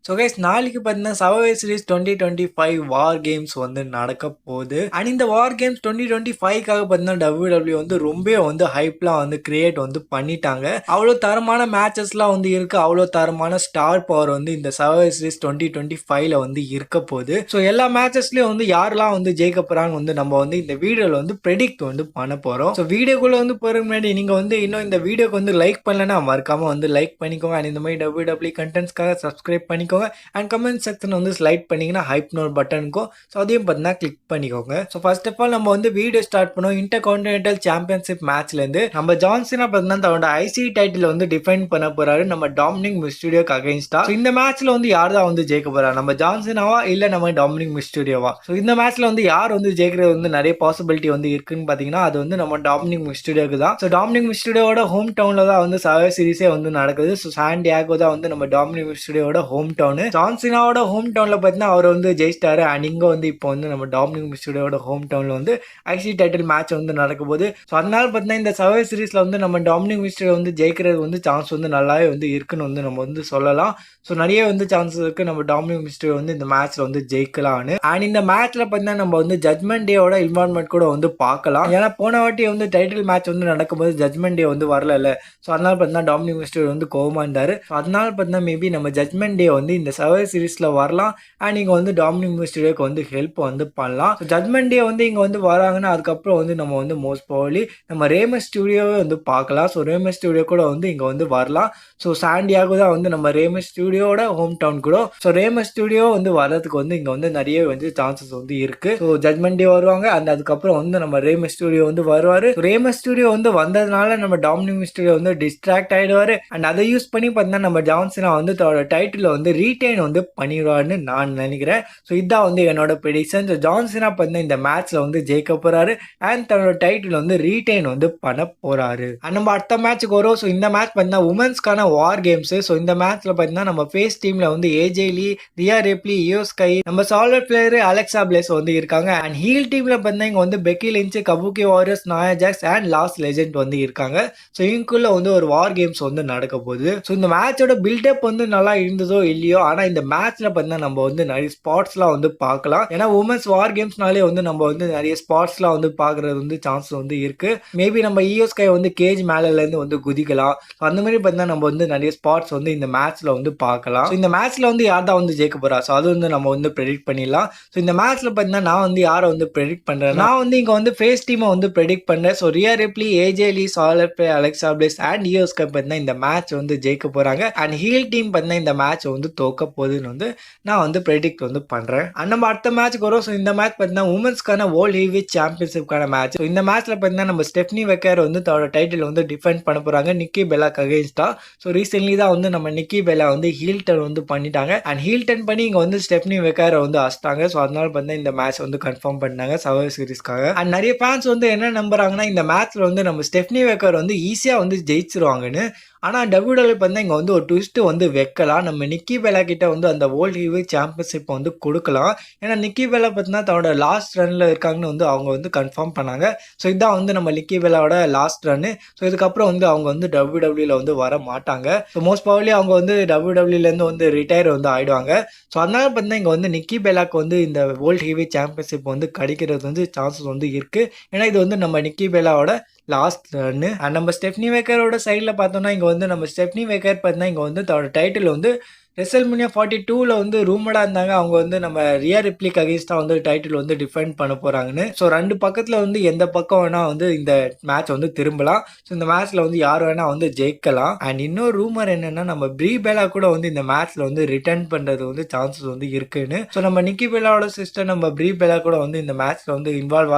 So guys நாளைக்கு பார்த்தீங்கன்னா survivor series 2025 வார் games வந்து நடக்க போகுது. அண்ட் இந்த வார் கேம்ஸ் 2025க்காக பார்த்தீங்கன்னா WWE வந்து ரொம்ப வந்து ஹைப்லாம் வந்து கிரியேட் வந்து பண்ணிட்டாங்க. அவ்வளோ தரமான மேட்சஸ்லாம் வந்து இருக்கு. அவ்வளோ தரமான ஸ்டார் பவர் வந்து இந்த சர்வைவர் சீரிஸ் 2025ல வந்து இருக்க போகுது. ஸோ எல்லா மேட்சஸ்லயும் வந்து யாரெல்லாம் வந்து ஜெயிக்க போறாங்க வந்து நம்ம வந்து இந்த வீடியோவில் வந்து ப்ரெடிக்ட் வந்து பண்ண போறோம். ஸோ வீடியோக்குள்ள வந்து போகிற முன்னாடி நீங்க வந்து இன்னும் இந்த வீடியோக்கு வந்து லைக் பண்ணலன்னா மறக்காம வந்து லைக் பண்ணிக்கோங்க. அண்ட் இந்த மாதிரி WWE கண்டென்ட்ஸ்க்காக சப்ஸ்கிரைப் பண்ணிக்கோங்க. அண்ட் கமெண்ட் செக்ஷன் வந்து ஸ்லைட் பண்ணிங்கன்னா ஹைப் நோட் பட்டன் இருக்கும். ஸோ அதையும் பார்த்தீங்கன்னா கிளிக் பண்ணிக்கோங்க. ஸோ ஃபர்ஸ்ட் ஆஃப் ஆல் நம்ம வந்து வீடியோ ஸ்டார்ட் பண்ணுவோம். இன்டர் கான்டினென்டல் சாம்பியன்ஷிப் மேட்ச்லேருந்து நம்ம ஜான்சனா பார்த்தீங்கன்னா தன்னோட ஐசி டைட்டில் வந்து டிஃபைன் பண்ண போறாரு நம்ம டாமினிக் மிஸ்டீரியோக்கு அகைன்ஸ்டா. இந்த மேட்ச்ல வந்து யார் தான் வந்து ஜெயிக்க போறா, நம்ம ஜான்சனாவா இல்ல நம்ம டாமினிக் மிஸ்டீரியோவா? ஸோ இந்த மேட்ச்ல வந்து யார் வந்து ஜெயிக்கிறது வந்து நிறைய பாசிபிலிட்டி வந்து இருக்குன்னு பாத்தீங்கன்னா அது வந்து நம்ம டாமினிக் மிஸ்டீரியோக்கு தான். ஸோ டாமினிக் மிஸ்டீரியோட ஹோம் டவுன்ல தான் வந்து சர்வைவர் சீரிஸே வந்து நடக்குது. ஸோ சான் டியாகோ தான் வந்து நம்ம டாமினிக் மிஸ்டீரியோட ஹோம் டவுன். ஜான்சினாவோட ஹோம் டவுன்ல பார்த்தீங்கன்னா அவர் வந்து ஜெயிச்சிட்டாரு. அண்ட் இங்க வந்து இப்போ வந்து நம்ம டாமினிக் மிஸ்டீரியோட ஹோம் டவுன்ல வந்து ஐசி டைட்டில் மேட்ச் வந்து நடக்க போகுது. ஸோ அதனால பார்த்தீங்கன்னா இந்த சர்வைவர் சீரிஸ்ல வந்து நம்ம டாமினிக் மிஸ்டீரியோ வந்து ஜெயிக்கிறது வந்து சான்ஸ் வந்து நல்லாவே வந்து இருக்குன்னு வந்து நம்ம வந்து சொல்லலாம். ஸோ நிறைய வந்து சான்சஸ் இருக்கு நம்ம டாமினிக் மிஸ்டீரியோ வந்து இந்த மேட்ச்ல வந்து ஜெயிக்கலாம்னு. அண்ட் இந்த மேட்ச்ல பார்த்தீங்கன்னா நம்ம வந்து ஜட்மெண்ட் டேயோட இன்வால்மெண்ட் கூட வந்து பார்க்கலாம். ஏன்னா போன வாட்டி வந்து டைட்டில் மேட்ச் வந்து நடக்கும்போது ஜட்மெண்ட் டே வந்து வரல. ஸோ அதனால பார்த்தீங்கன்னா டாமினிக் மிஸ்டீரியோ வந்து கோவமா இருந்தாரு. ஸோ அதனால பார்த்தீங்கன்னா மேபி நம்ம ஜட்மெண்ட் டே வந்து இந்த சர்வைவர் சீரிஸ்ல வரலாம். அண்ட் இங்க வந்து டாமினிக் மிஸ்டீரியோக்கு வந்து ஹெல்ப் வந்து பண்ணலாம். ஜட்மெண்ட் டே வந்து இங்க வந்து வராங்கன்னா அதுக்கப்புறம் வந்து நம்ம வந்து மோஸ்ட் ப்ராபபிலி நம்ம ரேமஸ் ஸ்டுடியோவே வந்து பார்க்கலாம். ஸோ ரேமஸ் ஸ்டுடியோ கூட வந்து இங்க வந்து வரலாம். ஸோ சான் டியாகோ தான் வந்து நம்ம ரேமஸ் ஸ்டுடியோட ஹோம் டவுன் கூட. ஸோ ரேமஸ் ஸ்டுடியோ வந்து வர்றதுக்கு வந்து இங்க வந்து நிறைய வந்து சான்சஸ் வந்து இருக்கு. ஸோ ஜட்மெண்ட் டே வருவாங்க. அண்ட் அதுக்கப்புறம் வந்து நம்ம ரேமஸ் ஸ்டுடியோ வந்து வருவாரு. ரேமஸ் ஸ்டுடியோ வந்து வந்ததுனால நம்ம டாமினிக் மிஸ்டீரியோ வந்து டிஸ்ட்ராக்ட் ஆயிடுவாரு. அண்ட் அதை யூஸ் பண்ணி பார்த்தீங்கன்னா நம்ம ஜான்சனா வந்து தன்னோட டைட்டில் வந்து ரீடைன் வந்து பண்ணிடுவாருன்னு நான் நினைக்கிறேன். ஸோ இதான் வந்து என்னோட ப்ரெடிக்ஷன். ஸோ ஜான்சனா பார்த்தீங்கன்னா இந்த மேட்ச்ல வந்து ஜெயிக்க போறாரு. அண்ட் தன்னோட டைட்டில் வந்து ரீடைன் வந்து பண்ண போறாரு. அண்ட் நம்ம அடுத்த மேட்சுக்கு வரும். ஸோ இந்த மேட்ச் பார்த்தீங்கன்னா உமன்ஸ்க்கான வார் கேம்ஸ். ஸோ இந்த மேட்ச்ல பார்த்தீங்கன்னா நம்ம ஃபேஸ் டீம்ல வந்து ஏஜே லீ, ரியா ரிப்ளி, இயோ ஸ்கை, நம்ம சாலிட் பிளேயர் அலெக்சா பிளேஸ் வந்து இருக்காங்க. அண்ட் ஹீல் டீம்ல பார்த்தீங்கன்னா இங்க வந்து பெக்கி லிஞ்ச், கபுகி வாரியர்ஸ், நாயா ஜாக்ஸ் அண்ட் லாஸ்ட் லெஜெண்ட் வந்து இருக்காங்க. ஸோ இவங்களுக்குள்ள வந்து ஒரு வார் கேம்ஸ் வந்து நடக்க போகுது. ஸோ இந்த மேட்சோட பில்டப் வந்து நல்லா இருந்ததோ இல்லையோ, ஆனா இந்த மேட்ச்ல பார்த்தீங்கன்னா நம்ம வந்து நிறைய ஸ்பாட்ஸ்லாம் வந்து பார்க்கலாம். ஏன்னா உமன்ஸ் வார் கேம்ஸ்னாலே வந்து நம்ம வந்து நிறைய ஸ்பாட்ஸ்லாம் வந்து பார்க்கறது வந்து சான்ஸ் வந்து இருக்கு. மேபி நம்ம இயோ ஸ்கை வந்து கேஜ் மேல இருந்து வந்து குதிக்கலாம். அந்த மாதிரி பார்த்தீங்கன்னா நம்ம வந்து நிறைய ஸ்பாட்ஸ் வந்து இந்த மேட்ச்ல வந்து பார்க்கலாம். இந்த மேட்ச்ல வந்து யார் தான் வந்து ஜெயிக்க போறா, ஸோ அது வந்து நம்ம வந்து ப்ரெடிக்ட் பண்ணிடலாம். ஸோ இந்த மேட்ச்ல பார்த்தீங்கன்னா நான் வந்து யாரை வந்து ப்ரெடிக்ட் பண்றேன், நான் வந்து இங்க வந்து ஃபேஸ் டீமை வந்து ப்ரெடிக்ட் பண்றேன். So Rhea Ripley, AJ Lee, solid player Alexa Bliss and IYO Sky பார்த்தீங்கன்னா இந்த மேட்ச் வந்து ஜெயிக்க போறாங்க. அண்ட் ஹீல் டீம் பார்த்தீங்கன்னா இந்த மேட்ச் வந்து தோக்க போகுதுன்னு வந்து நான் வந்து ப்ரெடிக்ட் வந்து பண்றேன். அண்ட் நம்ம அடுத்த மேட்ச்க்கு வரும். ஸோ இந்த மேட்ச் பார்த்தீங்கன்னா உமன்ஸ்க்கான வேர்ல்ட் ஹெவிவெயிட் சாம்பியன்ஷிப்கான மேட்ச். இந்த மேட்ச்ல பார்த்தீங்கன்னா நம்ம ஸ்டெஃப்னி வெக்கர் வந்து தன்னோட டைட்டில் வந்து டிஃபெண்ட் பண்ண போறாங்க நிக்கி பெல்லாக்கு அகைன்ஸ்டா. ஸோ ரீசென்ட்லி தான் வந்து நம்ம நிக்கி பெல்லா வந்து ஹீல் டர்ன் வந்து பண்ணிட்டாங்க. அண்ட் ஹீல் டர்ன் பண்ணி இங்க வந்து ஸ்டெஃப்னி வெக்கரை வந்து அடிச்சிட்டாங்க. ஸோ அதனால பார்த்தீங்கன்னா இந்த மேட்ச் வந்து கன்ஃபார்ம் பண்ணாங்க சர்வைவர் சீரிஸ்க்காக. அண்ட் நிறைய ஃபேன்ஸ் வந்து என்ன நம்புறாங்கன்னா இந்த மேட்ச்ல வந்து நம்ம ஸ்டெஃப்னி வெக்கர் வந்து ஈஸியா வந்து ஜெயிச்சிருவாங்கன்னு. ஆனால் WWE பார்த்தீங்கன்னா இங்கே வந்து ஒரு ட்விஸ்ட் வந்து வைக்கலாம். நம்ம நிக்கி பெல்லா கிட்ட வந்து அந்த வேர்ல்ட் ஹெவிவெயிட் சாம்பியன்ஷிப் வந்து கொடுக்கலாம். ஏன்னா நிக்கி பெல்லா பார்த்தீங்கன்னா தன்னோட லாஸ்ட் ரன்ல இருக்காங்கன்னு வந்து அவங்க வந்து கன்ஃபார்ம் பண்ணாங்க. ஸோ இதான் வந்து நம்ம நிக்கி பெல்லாவோட லாஸ்ட் ரன்னு. ஸோ இதுக்கப்புறம் வந்து அவங்க வந்து WWE வந்து வர மாட்டாங்க. ஸோ மோஸ்ட் ப்ராபபிலி அவங்க வந்து WWE வந்து ரிட்டையர் வந்து ஆயிடுவாங்க. ஸோ அதனால பார்த்தீங்கன்னா இங்கே வந்து நிக்கி பெல்லாக்கு வந்து இந்த வேர்ல்ட் ஹெவிவெயிட் சாம்பியன்ஷிப் வந்து கிடைக்கிறது வந்து சான்சஸ் வந்து இருக்கு. ஏன்னா இது வந்து நம்ம நிக்கி பெல்லாவோட லாஸ்ட் ரன்னு. அண்ட் நம்ம ஸ்டெஃப்னி வெக்கரோட சைடில் பார்த்தோம்னா இங்கே வந்து நம்ம ஸ்டெஃப்னி வெக்கர் பார்த்தீங்கன்னா இங்கே வந்து தன்னோட டைட்டில் வந்து ரெசல்மேனியா 42ல வந்து ரூமடா இருந்தாங்க. அவங்க வந்து நம்ம ரியா ரிப்ளிக்கு அகைன்ஸ்டா வந்து டைட்டில் வந்து டிஃபெண்ட் பண்ண போறாங்கன்னு. ஸோ ரெண்டு பக்கத்துல வந்து எந்த பக்கம் வேணா வந்து இந்த மேட்ச் வந்து திரும்பலாம். ஸோ இந்த மேட்ச்ல வந்து யார் வேணா வந்து ஜெயிக்கலாம். அண்ட் இன்னொரு ரூமர் என்னன்னா நம்ம ப்ரீ பெல்லா கூட வந்து இந்த மேட்ச்ல வந்து ரிட்டர்ன் பண்றது வந்து சான்சஸ் வந்து இருக்குன்னு. ஸோ நம்ம நிக்கி பெல்லாவோட சிஸ்டர் நம்ம ப்ரீ பெல்லா கூட வந்து இந்த மேட்ச்ல வந்து இன்வால்வ்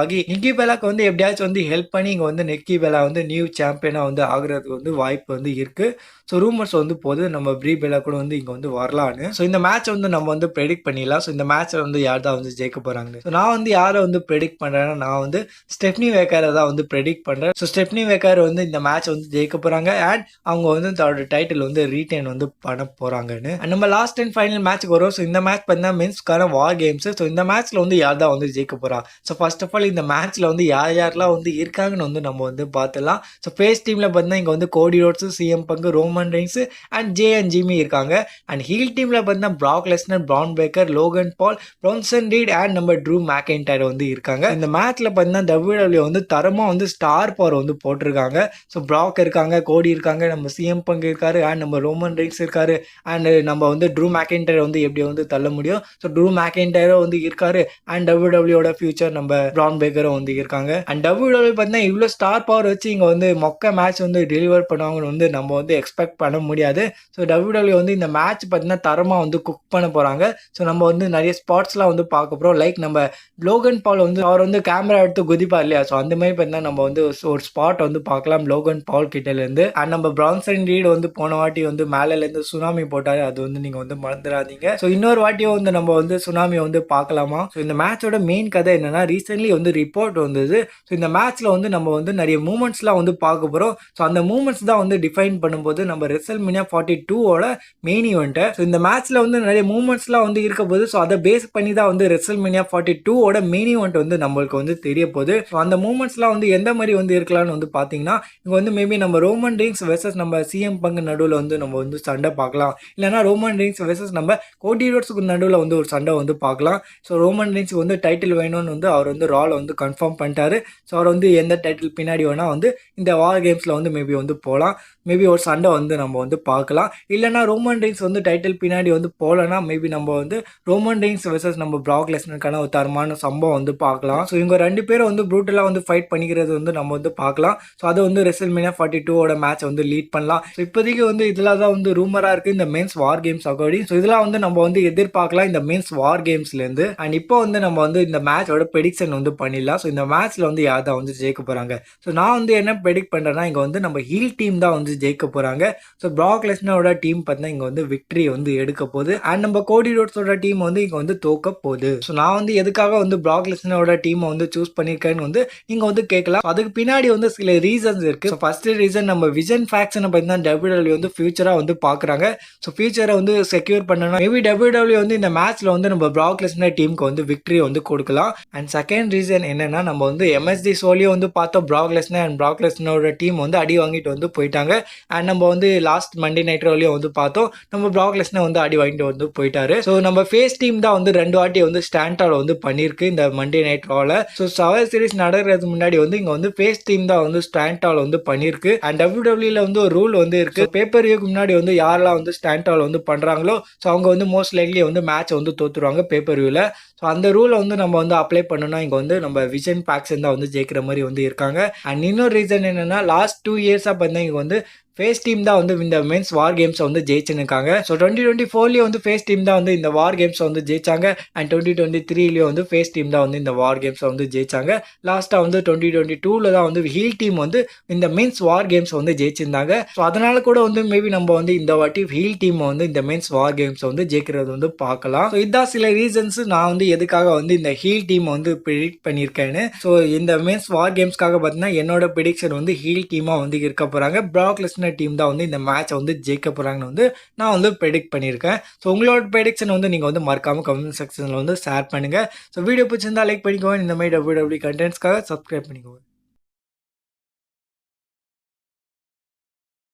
ஆகி நிக்கி பெல்லாக்கு வந்து எப்படியாச்சும் வந்து ஹெல்ப் பண்ணி இங்க வந்து நிக்கி பெல்லா வந்து நியூ சாம்பியனா வந்து ஆகுறதுக்கு வந்து வாய்ப்பு வந்து இருக்கு. ஸோ ரூமர்ஸ் வந்து போது நம்ம ப்ரீ பெல்லா கூட வந்து இங்க வந்து வரலான்னு. ஸோ இந்த மேட்ச் வந்து நம்ம வந்து ப்ரெடிக்ட் பண்ணிடலாம். ஸோ இந்த மேட்ச்ல வந்து யார் தான் வந்து ஜெயிக்க போறாங்க. ஸோ நான் வந்து யாரை வந்து ப்ரெடிக்ட் பண்றேன்னா நான் வந்து ஸ்டெஃப்னி வெக்கரை தான் வந்து ப்ரெடிக்ட் பண்றேன். ஸோ ஸ்டெஃப்னி வெக்கர் வந்து இந்த மேட்ச் வந்து ஜெயிக்க போறாங்க. அண்ட் அவங்க வந்து தன்னோட டைட்டில் வந்து ரீடைன் வந்து பண்ண போறாங்கன்னு. நம்ம லாஸ்ட் அண்ட் ஃபைனல் மேட்ச்க்கு வரும். ஸோ இந்த மேட்ச் பார்த்தீங்கன்னா மென்ஸ்க்கான வார் கேம்ஸ். ஸோ இந்த மேட்ச்ல வந்து யார் தான் வந்து ஜெயிக்க போறா. ஸோ ஃபர்ஸ்ட் ஆஃப் ஆல் இந்த மேட்ச்ல வந்து யாரெல்லாம் வந்து இருக்காங்கன்னு வந்து நம்ம வந்து பார்த்துலாம். ஸோ ஃபேஸ் டீம்ல பார்த்தீங்கன்னா இங்க வந்து Cody Rhodes, CM Punk, Roman Reigns and Jey and Jimmy இருக்காங்க. அண்ட் ஹீல் டீமில் பார்த்தீங்கன்னா Brock Lesnar, Bron Breakker, Logan Paul, Bronson Reed and நம்ம ட்ரூ மேக்கின்டைர் வந்து இருக்காங்க. இந்த மேட்ச்ல பார்த்தீங்கன்னா WWE வந்து தரமாக வந்து ஸ்டார் பவர் வந்து போட்டிருக்காங்க. ஸோ பிராக் இருக்காங்க, கோடி இருக்காங்க, நம்ம சிஎம் பங்க் இருக்காரு அண்ட் நம்ம ரோமன் ரெயின்ஸ் இருக்காரு அண்ட் நம்ம வந்து ட்ரூ மேக்கின்டைர் வந்து எப்படி வந்து தள்ள முடியும். ஸோ ட்ரூ மேக்கின்டைரும் வந்து இருக்காரு அண்ட் WWE ஃபியூச்சர் நம்ம பிரான் பேக்கரும் வந்து இருக்காங்க. அண்ட் WWE பார்த்தீங்கன்னா இவ்வளோ ஸ்டார் பவர் வச்சு இங்கே வந்து மொக்க மேட்ச் வந்து டெலிவர் பண்ணுவாங்கன்னு வந்து நம்ம வந்து எக்ஸ்பெக்ட் பண்ண முடியாது. ஸோ WWE வந்து இந்த மேட்ச் பார்த்தீங்கன்னா தரமாக வந்து குக் பண்ண போகிறாங்க. ஸோ நம்ம வந்து நிறைய ஸ்பாட்ஸ்லாம் வந்து பார்க்க போகிறோம். லைக் நம்ம லோகன் பால் வந்து அவர் வந்து கேமரா எடுத்து குதிப்பார் இல்லையா, ஸோ அந்த மாதிரி பார்த்தீங்கன்னா நம்ம வந்து ஒரு ஸ்பாட் வந்து பார்க்கலாம் லோகன் பால் கிட்டேருந்து. அண்ட் நம்ம பிரான்சன் ரீட் வந்து போன வாட்டி வந்து மேலேருந்து சுனாமி போட்டார், அது வந்து நீங்கள் வந்து மறந்துடாதீங்க. ஸோ இன்னொரு வாட்டியும் வந்து நம்ம வந்து சுனாமி வந்து பார்க்கலாமா. ஸோ இந்த மேட்சோட மெயின் கதை என்னன்னா, ரீசென்ட்லி வந்து ரிப்போர்ட் வந்தது. ஸோ இந்த மேட்ச்ல வந்து நம்ம வந்து நிறைய மூமெண்ட்ஸ்லாம் வந்து பார்க்க போகிறோம். ஸோ அந்த மூமெண்ட்ஸ் தான் வந்து டிஃபைன் பண்ணும்போது நம்ம ரெசல்மேனியா 42ஓட மெயின் ஈவெண்ட்டு. ஸோ இந்த மேட்ச்ல வந்து நிறைய மூமெண்ட்ஸ்லாம் வந்து இருக்க போது. ஸோ அதை பேஸ் பண்ணி தான் வந்து ரெசல்மேனியா 42ஓட மெயின் ஈவெண்ட் வந்து நம்மளுக்கு வந்து தெரிய போகுது. ஸோ அந்த மூமெண்ட்ஸ்லாம் வந்து எந்த மாதிரி வந்து இருக்கலாம்னு வந்து பார்த்தீங்கன்னா, இங்கே வந்து மேபி நம்ம ரோமன் ரெயின்ஸ் வெர்சஸ் நம்ம சிஎம் பங்க் நடுவில் வந்து நம்ம வந்து சண்டை பார்க்கலாம். இல்லைனா ரோமன் ரெயின்ஸ் வெர்சஸ் நம்ம கோடி ரோட்ஸுக்கு நடுவில் வந்து ஒரு சண்டை வந்து பார்க்கலாம். ஸோ ரோமன் ரெயின்ஸுக்கு வந்து டைட்டில் வேணும்னு வந்து அவர் வந்து ரால வந்து கன்ஃபார்ம் பண்ணிட்டாரு. ஸோ அவர் வந்து எந்த டைட்டில் பின்னாடி வேணால் வந்து இந்த வார் கேம்ஸில் வந்து மேபி வந்து போகலாம். மேபி ஒரு சண்டை வந்து நம்ம வந்து பார்க்கலாம். இல்லைனா ரோமன் ரெயின்ஸ் வந்து டைட்டில் பின்னாடி வந்து போகலன்னா மேபி நம்ம வந்து ரோமன் ரெயின்ஸ் வெர்சஸ் நம்ம பிராக் லெஸ்னருக்கான ஒரு தரமான சம்பவம் வந்து பார்க்கலாம். ஸோ இவங்க ரெண்டு பேரும் வந்து ப்ரூட்டலாக வந்து ஃபைட் பண்ணிக்கிறது வந்து நம்ம வந்து பார்க்கலாம். ஸோ அதை வந்து ரெசல்மேனியா 42ஓட மேட்ச் வந்து லீட் பண்ணலாம். ஸோ இப்போதைக்கு வந்து இதெல்லாம் தான் வந்து ரூமராக இருக்குது இந்த மென்ஸ் வார் கேம்ஸ் அக்கார்டிங். ஸோ இதெல்லாம் வந்து நம்ம வந்து எதிர்பார்க்கலாம் இந்த மென்ஸ் வார் கேம்ஸ்லேருந்து. அண்ட் இப்போ வந்து நம்ம வந்து இந்த மேட்சோட ப்ரெடிக்ஷன் வந்து பண்ணிடலாம். ஸோ இந்த மேட்ச்சில் வந்து யார் தான் வந்து ஜெயிக்க போகிறாங்க. ஸோ நான் வந்து என்ன ப்ரெடிக்ட் பண்ணுறேன்னா, இங்கே வந்து நம்ம ஹீல் டீம் தான் வந்து ஜெயிக்க போகிறாங்க. ஸோ பிராக் லெஸ்னரோட டீம் பார்த்தீங்கன்னா இங்கே வந்து விக்டரி வந்து எடுக்க போகுது. அண்ட் நம்ம கோடி ரோட்ஸோட டீம் வந்து இங்கே வந்து தோக்க போகுது. ஸோ நான் வந்து எதுக்காக வந்து பிராக் லெஸ்னரோட டீமை வந்து சூஸ் பண்ணியிருக்கேன்னு வந்து நீங்கள் வந்து கேட்கலாம். அதுக்கு பின்னாடி வந்து சில ரீசன்ஸ் இருக்குது. ஸோ ஃபர்ஸ்ட் ரீசன் நம்ம விஜன் ஃபேக்ஷனை பார்த்தீங்கன்னா WWE வந்து ஃபியூச்சராக வந்து பார்க்குறாங்க. ஸோ ஃபியூச்சரை வந்து செக்யூர் பண்ணணும். மேபி WWE வந்து இந்த மேட்ச்சில் வந்து நம்ம பிராக் லெஸ்னர் டீமுக்கு வந்து விக்டரி வந்து கொடுக்கலாம். அண்ட் செகண்ட் ரீசன் என்னன்னா, நம்ம வந்து MSD ஷோலையும் வந்து பார்த்தோம் பிராக் லெஸ்னர் அண்ட் பிராக் லெஸ்னரோட டீம் வந்து அடி வாங்கிட்டு வந்து போயிட்டாங்க. அண்ட் நம்ம வந்து லாஸ்ட் மண்டே நைட் ரோலையும் வந்து பார்த்தோம் நம்ம பிராக் லெஸ்னர் வந்து அடி வாங்கிட்டு வந்து போயிட்டாரு. ஸோ நம்ம ஃபேஸ் டீம் தான் வந்து 2 வாட்டி வந்து ஸ்டாண்டால் வந்து பண்ணியிருக்கு இந்த மண்டே நைட் ரோல. ஸோ சவர் சீரிஸ் நடக்கிறதுக்கு முன்னாடி வந்து இங்கே வந்து ஃபேஸ் டீம் தான் வந்து ஸ்டாண்டால் வந்து பண்ணியிருக்கு. அண்ட் WWE வந்து ஒரு ரூல் வந்து இருக்கு, பேப்பர் வியூக்கு முன்னாடி வந்து யாரெல்லாம் வந்து ஸ்டாண்டால் வந்து பண்ணுறாங்களோ ஸோ அவங்க வந்து மோஸ்ட் லைக்லி வந்து மேட்ச் வந்து தோத்துருவாங்க பேப்பர் வியூவில். ஸோ அந்த ரூலை வந்து நம்ம வந்து அப்ளை பண்ணோம்னா இங்கே வந்து நம்ம விஜன் ஃபேக்ஷன் தான் வந்து ஜெயிக்கிற மாதிரி வந்து இருக்காங்க. அண்ட் இன்னொரு ரீசன் என்னன்னா, லாஸ்ட் 2 இயர்ஸாக பார்த்தீங்கன்னா இங்கே வந்து ஃபேஸ் டீம் தான் வந்து இந்த மென்ஸ் வார் கேம்ஸை வந்து ஜெயிச்சுருக்காங்க. ஸோ 2024 வந்து ஃபேஸ் டீம் தான் வந்து இந்த வார் கேம்ஸை வந்து ஜெயிச்சாங்க. அண்ட் 2023 வந்து ஃபேஸ் டீம் தான் வந்து இந்த வார் கேம்ஸை வந்து ஜெயிச்சாங்க. லாஸ்ட்டாக வந்து 2022 தான் வந்து ஹீல் டீம் வந்து இந்த மென்ஸ் வார் கேம்ஸை வந்து ஜெயிச்சிருந்தாங்க. ஸோ அதனால கூட வந்து மேபி நம்ம வந்து இந்த வாட்டி ஹீல் டீம் வந்து இந்த மென்ஸ் வார் கேம்ஸை வந்து ஜெயிக்கிறது வந்து பார்க்கலாம். ஸோ இதுதான் சில ரீசன்ஸ் நான் வந்து எதுக்காக வந்து இந்த ஹீல் டீம் வந்து ப்ரெடிக்ட் பண்ணியிருக்கேன்னு. ஸோ இந்த மென்ஸ் வார் கேம்ஸ்க்காக பார்த்தீங்கன்னா என்னோட ப்ரெடிக்ஷன் வந்து ஹீல் டீமாக வந்து இருக்க போகிறாங்க. பிராக் லெஸ்னர் டீம் தான் வந்து இந்த மேட்சை வந்து ஜெயிக்க போறாங்கன்னு வந்து நான் வந்து ப்ரெடிக்ட் பண்ணியிருக்கேன். ஸோ உங்களோட ப்ரெடிக்ஷன் வந்து நீங்கள் வந்து மறக்காம கமெண்ட் செக்ஷனில் வந்து ஷேர் பண்ணுங்க. ஸோ வீடியோ பிடிச்சிருந்தா லைக் பண்ணிக்கோங்க. இந்த மாதிரி WWE கண்டென்ட்ஸ்க்காக சப்ஸ்கிரைப் பண்ணிக்கோங்க.